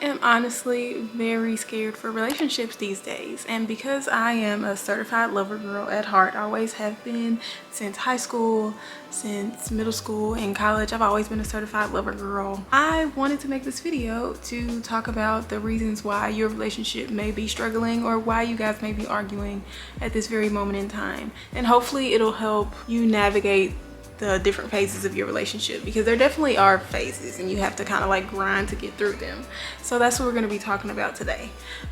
am honestly very scared for relationships these days, and because I am a certified lover girl at heart, I always have been since high school, since middle school, and college. I've always been a certified lover girl. I wanted to make this video to talk about the reasons why your relationship may be struggling or why you guys may be arguing at this very moment in time, and hopefully it'll help you navigate the different phases of your relationship, because there definitely are phases and you have to kind of like grind to get through them. So that's what we're going to be talking about today,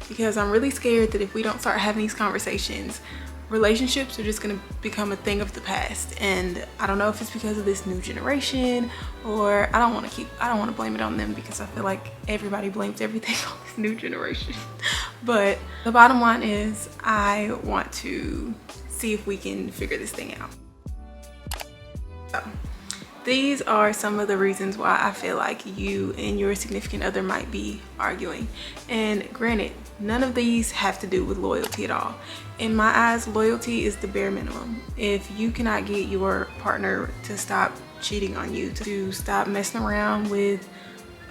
because I'm really scared that if we don't start having these conversations, relationships are just going to become a thing of the past. And I don't know if it's because of this new generation, or I don't want to blame it on them, because I feel like everybody blames everything on this new generation. But the bottom line is I want to see if we can figure this thing out. So, these are some of the reasons why I feel like you and your significant other might be arguing. And granted, none of these have to do with loyalty at all. In my eyes, loyalty is the bare minimum. If you cannot get your partner to stop cheating on you, to stop messing around with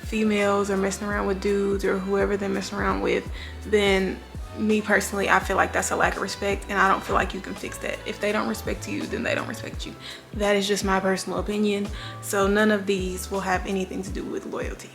females or messing around with dudes or whoever they're messing around with, then me personally, I feel like that's a lack of respect, and I don't feel like you can fix that. If they don't respect you, then they don't respect you. That is just my personal opinion. So none of these will have anything to do with loyalty.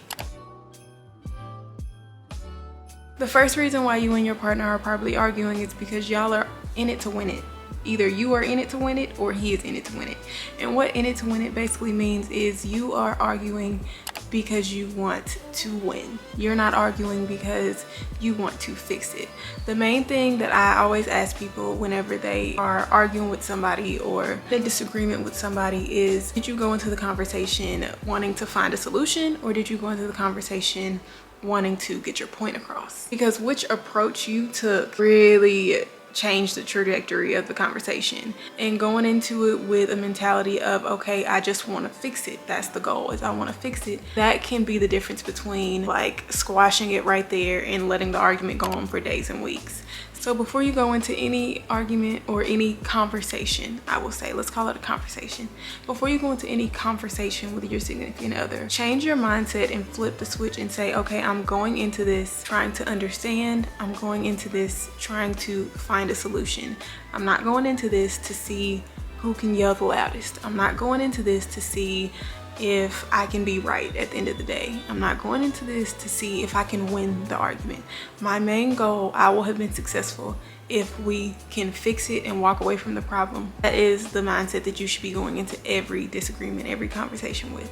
The first reason why you and your partner are probably arguing is because y'all are in it to win it. Either you are in it to win it or he is in it to win it. And what in it to win it basically means is you are arguing because you want to win. You're not arguing because you want to fix it. The main thing that I always ask people whenever they are arguing with somebody or in disagreement with somebody is, did you go into the conversation wanting to find a solution, or did you go into the conversation wanting to get your point across? Because which approach you took really change the trajectory of the conversation. And going into it with a mentality of, okay, I just want to fix it, that's the goal, is I want to fix it, that can be the difference between like squashing it right there and letting the argument go on for days and weeks. So before you go into any argument or any conversation, I will say, let's call it a conversation. Before you go into any conversation with your significant other, change your mindset and flip the switch and say, okay, I'm going into this trying to understand. I'm going into this trying to find a solution. I'm not going into this to see who can yell the loudest. I'm not going into this to see if I can be right at the end of the day. I'm not going into this to see if I can win the argument. My main goal, I will have been successful if we can fix it and walk away from the problem. That is the mindset that you should be going into every disagreement, every conversation with,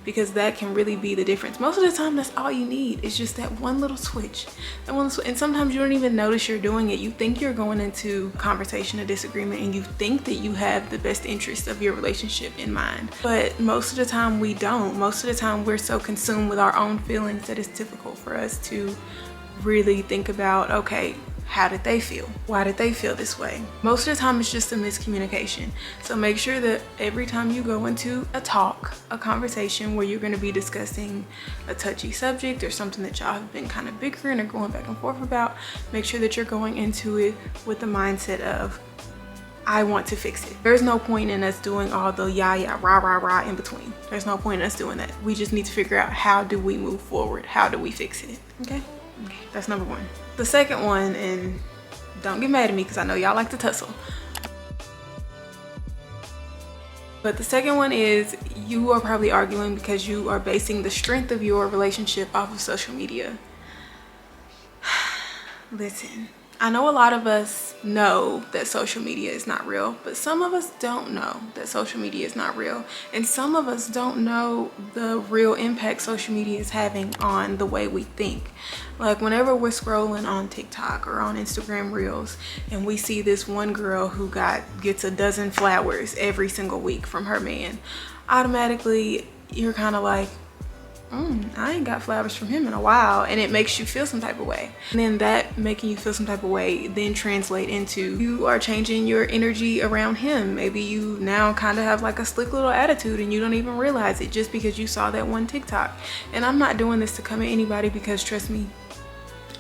because that can really be the difference. Most of the time, that's all you need. It's just that one little switch. And sometimes you don't even notice you're doing it. You think you're going into a conversation, a disagreement, and you think that you have the best interest of your relationship in mind. But most of the time we don't. Most of the time we're so consumed with our own feelings that it's difficult for us to really think about, okay, how did they feel? Why did they feel this way? Most of the time it's just a miscommunication. So make sure that every time you go into a talk, a conversation where you're going to be discussing a touchy subject or something that y'all have been kind of bickering or going back and forth about, make sure that you're going into it with the mindset of, I want to fix it. There's no point in us doing all the yeah, rah in between. There's no point in us doing that. We just need to figure out, how do we move forward? How do we fix it? Okay, that's number one. The second one, and don't get mad at me because I know y'all like to tussle, but the second one is you are probably arguing because you are basing the strength of your relationship off of social media. Listen, I know a lot of us know that social media is not real, but some of us don't know that social media is not real. And some of us don't know the real impact social media is having on the way we think. Like whenever we're scrolling on TikTok or on Instagram Reels and we see this one girl who gets a dozen flowers every single week from her man, automatically you're kind of like, I ain't got flowers from him in a while, and it makes you feel some type of way. And then that making you feel some type of way then translate into you are changing your energy around him. Maybe you now kind of have like a slick little attitude and you don't even realize it just because you saw that one TikTok. And I'm not doing this to come at anybody, because trust me,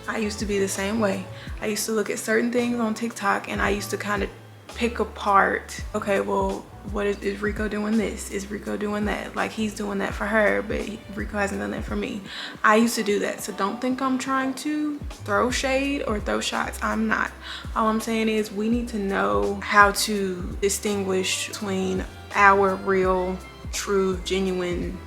I used to be the same way. I used to look at certain things on TikTok and I used to kind of pick apart, okay, well, what is Rico doing this? Is Rico doing that? Like, he's doing that for her, but Rico hasn't done that for me. I used to do that, so don't think I'm trying to throw shade or throw shots. I'm not. All I'm saying is we need to know how to distinguish between our real, true, genuine,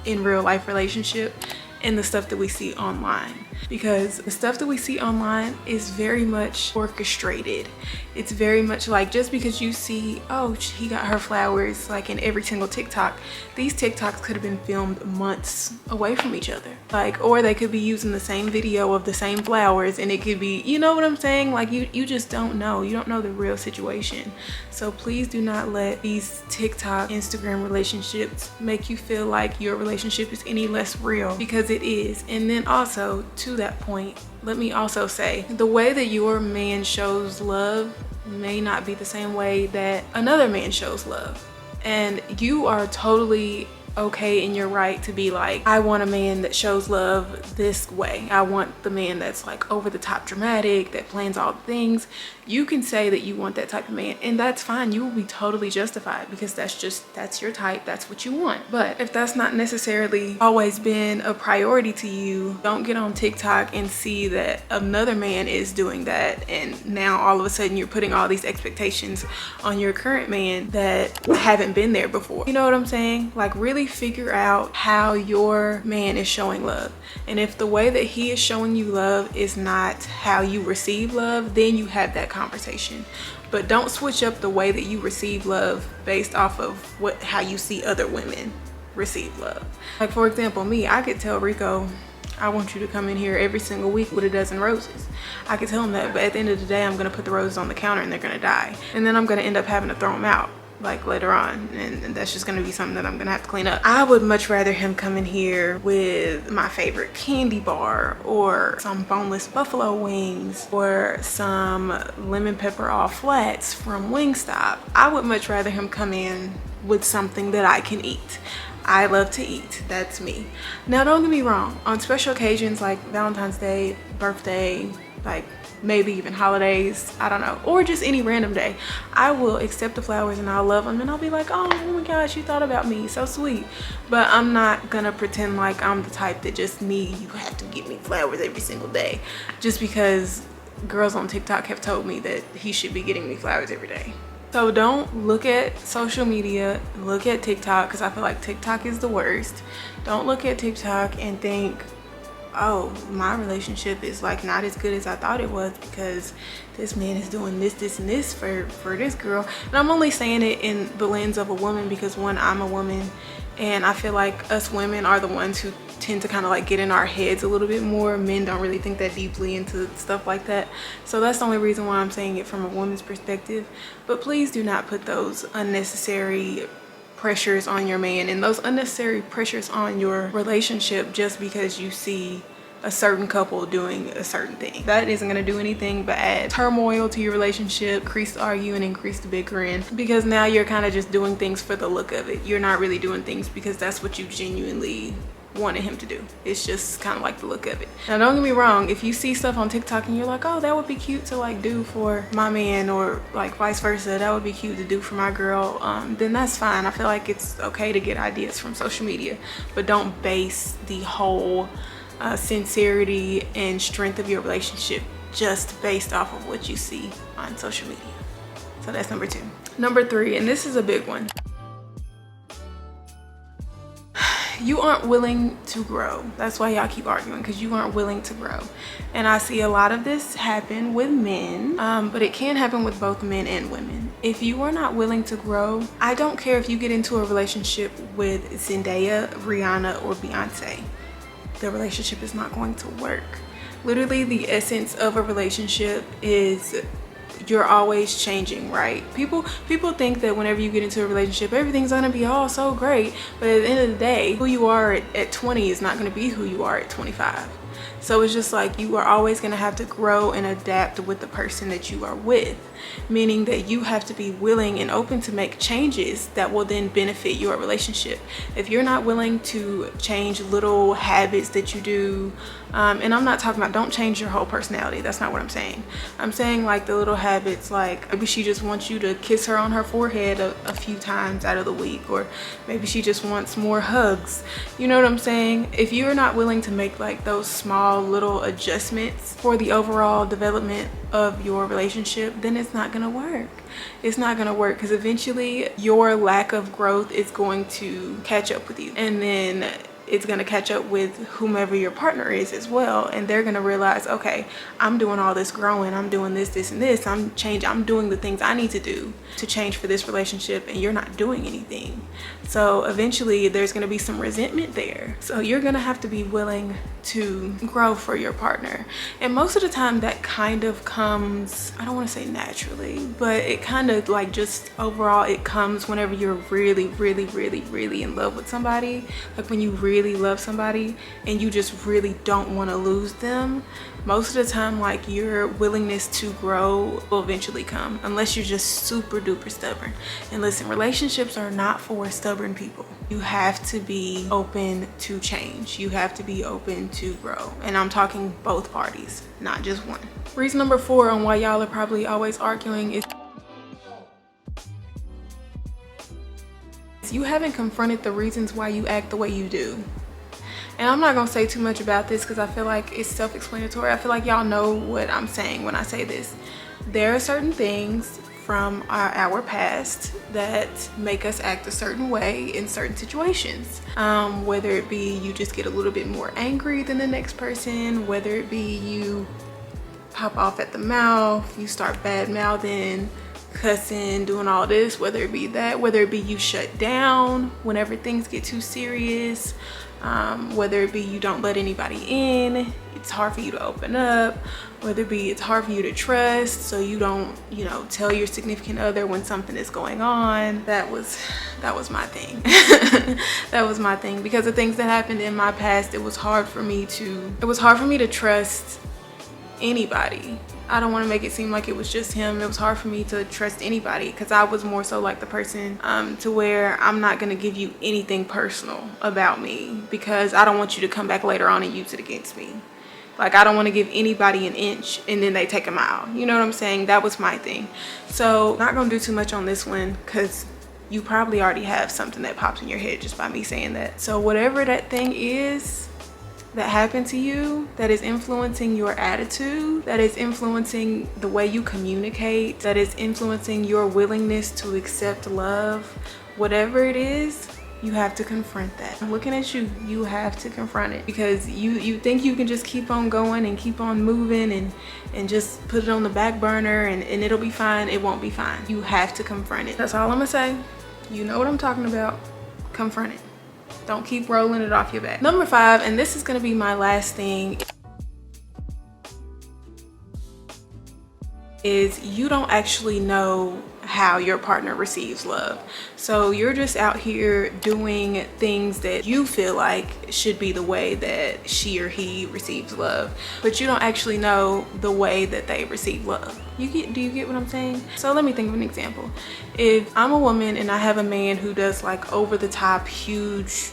in real life relationship and the stuff that we see online, because the stuff that we see online is very much orchestrated. It's very much like, just because you see, oh, he got her flowers like in every single TikTok, these TikToks could have been filmed months away from each other, like, or they could be using the same video of the same flowers, and it could be, you know what I'm saying, like, you just don't know. You don't know the real situation. So please do not let these TikTok, Instagram relationships make you feel like your relationship is any less real, because it is. And then also, to that point, let me also say, the way that your man shows love may not be the same way that another man shows love. And you are totally okay in your right to be like, I want a man that shows love this way. I want the man that's like over the top dramatic, that plans all the things. You can say that you want that type of man, and that's fine. You will be totally justified, because that's your type, that's what you want. But if that's not necessarily always been a priority to you, don't get on TikTok and see that another man is doing that, and now all of a sudden you're putting all these expectations on your current man that haven't been there before. You know what I'm saying? Like, really figure out how your man is showing love. And if the way that he is showing you love is not how you receive love, then you have that conversation. But don't switch up the way that you receive love based off of how you see other women receive love. Like, for example, me, I could tell Rico, I want you to come in here every single week with a dozen roses. I could tell him that, but at the end of the day, I'm gonna put the roses on the counter and they're gonna die. And then I'm gonna end up having to throw them out, like, later on, and that's just gonna be something that I'm gonna have to clean up. I would much rather him come in here with my favorite candy bar, or some boneless buffalo wings, or some lemon pepper all flats from Wingstop. I would much rather him come in with something that I can eat. I love to eat, that's me. Now, don't get me wrong, on special occasions like Valentine's Day, birthday, like maybe even holidays, I don't know, or just any random day, I will accept the flowers and I'll love them, and I'll be like, oh my gosh, you thought about me, so sweet. But I'm not gonna pretend like I'm the type that just you have to give me flowers every single day, just because girls on TikTok have told me that he should be getting me flowers every day. So don't look at social media, look at TikTok, because I feel like TikTok is the worst. Don't look at TikTok and think, oh, my relationship is like not as good as I thought it was because this man is doing this, this, and this for this girl. And I'm only saying it in the lens of a woman because, one, I'm a woman, and I feel like us women are the ones who tend to kind of like get in our heads a little bit more. Men don't really think that deeply into stuff like that. So that's the only reason why I'm saying it from a woman's perspective. But please do not put those unnecessary pressures on your man and those unnecessary pressures on your relationship just because you see a certain couple doing a certain thing. That isn't going to do anything but add turmoil to your relationship, increase the arguing, increase the bickering, because now you're kind of just doing things for the look of it. You're not really doing things because that's what you genuinely wanted him to do. It's just kind of like the look of it. Now, don't get me wrong, if you see stuff on TikTok and you're like, oh, that would be cute to like do for my man, or like vice versa, that would be cute to do for my girl, then that's fine. I feel like it's okay to get ideas from social media, but don't base the whole sincerity and strength of your relationship just based off of what you see on social media. So that's number 2. Number 3, and this is a big one. You aren't willing to grow. That's why y'all keep arguing, because you aren't willing to grow. And I see a lot of this happen with men, but it can happen with both men and women. If you are not willing to grow, I don't care if you get into a relationship with Zendaya, Rihanna, or Beyonce. The relationship is not going to work. Literally, the essence of a relationship is you're always changing, right? People think that whenever you get into a relationship, everything's gonna be all so great, but at the end of the day, who you are at 20 is not gonna be who you are at 25. So it's just like you are always gonna have to grow and adapt with the person that you are with, meaning that you have to be willing and open to make changes that will then benefit your relationship. If you're not willing to change little habits that you do, and I'm not talking about don't change your whole personality, that's not what I'm saying. I'm saying like the little habits habits, like maybe she just wants you to kiss her on her forehead a few times out of the week, or maybe she just wants more hugs. You know what I'm saying? If you're not willing to make like those small little adjustments for the overall development of your relationship, then it's not gonna work. It's not gonna work, because eventually your lack of growth is going to catch up with you, and then it's going to catch up with whomever your partner is as well, and they're going to realize, okay, I'm doing all this growing, I'm doing this and this, I'm doing the things I need to do to change for this relationship, and you're not doing anything. So eventually there's going to be some resentment there. So you're going to have to be willing to grow for your partner, and most of the time that kind of comes, I don't want to say naturally, but it kind of like just overall it comes whenever you're really in love with somebody. Like when you really love somebody and you just really don't want to lose them, most of the time like your willingness to grow will eventually come, unless you're just super duper stubborn. And listen, relationships are not for stubborn people. You have to be open to change. You have to be open to grow, and I'm talking both parties, not just one. Reason number 4 on why y'all are probably always arguing is you haven't confronted the reasons why you act the way you do. And I'm not gonna say too much about this because I feel like it's self-explanatory. I feel like y'all know what I'm saying when I say this. There are certain things from our past that make us act a certain way in certain situations. Whether it be you just get a little bit more angry than the next person, whether it be you pop off at the mouth, you start bad mouthing, cussing, doing all this, whether it be that, whether it be you shut down whenever things get too serious, whether it be you don't let anybody in, it's hard for you to open up, whether it be it's hard for you to trust, so you don't, you know, tell your significant other when something is going on. That was my thing. That was my thing, because the things that happened in my past, it was hard for me to trust anybody. I don't want to make it seem like it was just him. It was hard for me to trust anybody, because I was more so like the person to where I'm not going to give you anything personal about me, because I don't want you to come back later on and use it against me. Like, I don't want to give anybody an inch and then they take a mile. You know what I'm saying? That was my thing. So not going to do too much on this one, because you probably already have something that pops in your head just by me saying that. So whatever that thing is that happened to you, that is influencing your attitude, that is influencing the way you communicate, that is influencing your willingness to accept love, whatever it is, you have to confront that. I'm looking at you, you have to confront it, because you think you can just keep on going and keep on moving and just put it on the back burner and it'll be fine. It won't be fine. You have to confront it. That's all I'm gonna say. You know what I'm talking about. Confront it. Don't keep rolling it off your back. Number 5, and this is gonna be my last thing, is you don't actually know how your partner receives love. So you're just out here doing things that you feel like should be the way that she or he receives love, but you don't actually know the way that they receive love. Do you get what I'm saying? So let me think of an example. If I'm a woman and I have a man who does like over the top huge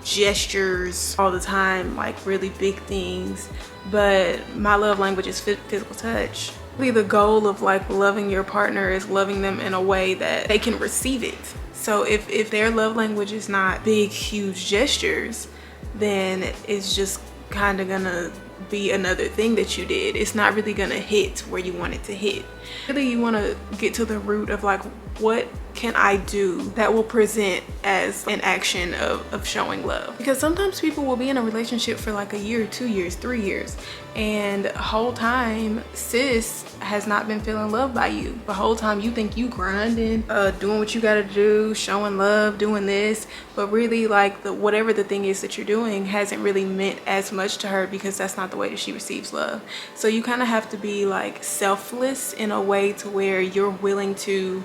gestures all the time, like really big things, but my love language is physical touch. The goal of like loving your partner is loving them in a way that they can receive it. So if their love language is not big huge gestures, then it's just kind of gonna be another thing that you did. It's not really gonna hit where you want it to hit. Really, you want to get to the root of like, what can I do that will present as an action of showing love? Because sometimes people will be in a relationship for like a year, 2 years, 3 years, and the whole time sis has not been feeling loved by you. The whole time you think you grinding, doing what you gotta do, showing love, doing this, but really like whatever the thing is that you're doing hasn't really meant as much to her, because that's not the way that she receives love. So you kind of have to be like selfless in a way to where you're willing to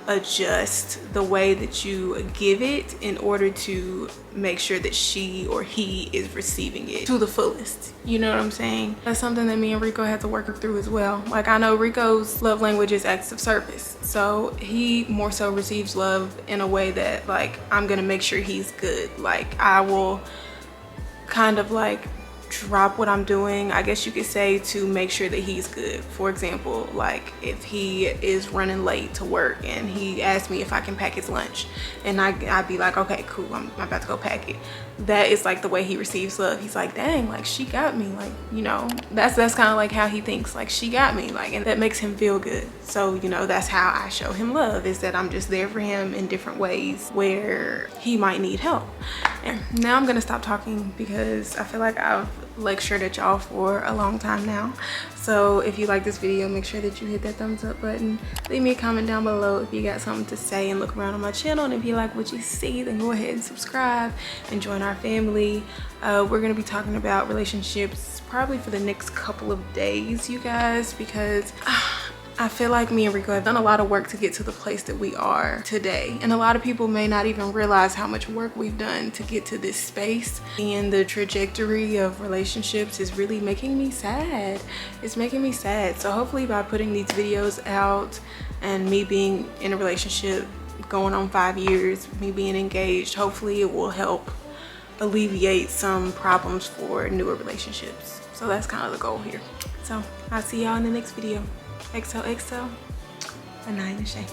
adjust the way that you give it in order to make sure that she or he is receiving it to the fullest. You know what I'm saying? That's something that me and Rico had to work through as well. Like, I know Rico's love language is acts of service, so he more so receives love in a way that like, I'm gonna make sure he's good. Like, I will kind of like drop what I'm doing, I guess you could say, to make sure that he's good. For example, like if he is running late to work and he asks me if I can pack his lunch, and I'd be like, okay, cool, I'm about to go pack it. That is like the way he receives love. He's like, dang, like she got me, like, you know, that's kind of like how he thinks, like she got me, like, and that makes him feel good. So, you know, that's how I show him love, is that I'm just there for him in different ways where he might need help. And now I'm gonna stop talking because I feel like I've lectured at y'all for a long time now. So if you like this video, make sure that you hit that thumbs up button. Leave me a comment down below if you got something to say, and look around on my channel, and if you like what you see, then go ahead and subscribe and join our family. We're gonna be talking about relationships probably for the next couple of days, you guys, because I feel like me and Rico have done a lot of work to get to the place that we are today. And a lot of people may not even realize how much work we've done to get to this space. And the trajectory of relationships is really making me sad. It's making me sad. So hopefully by putting these videos out, and me being in a relationship going on 5 years, me being engaged, hopefully it will help alleviate some problems for newer relationships. So that's kind of the goal here. So I'll see y'all in the next video. XOXO, Aniyah and Shay.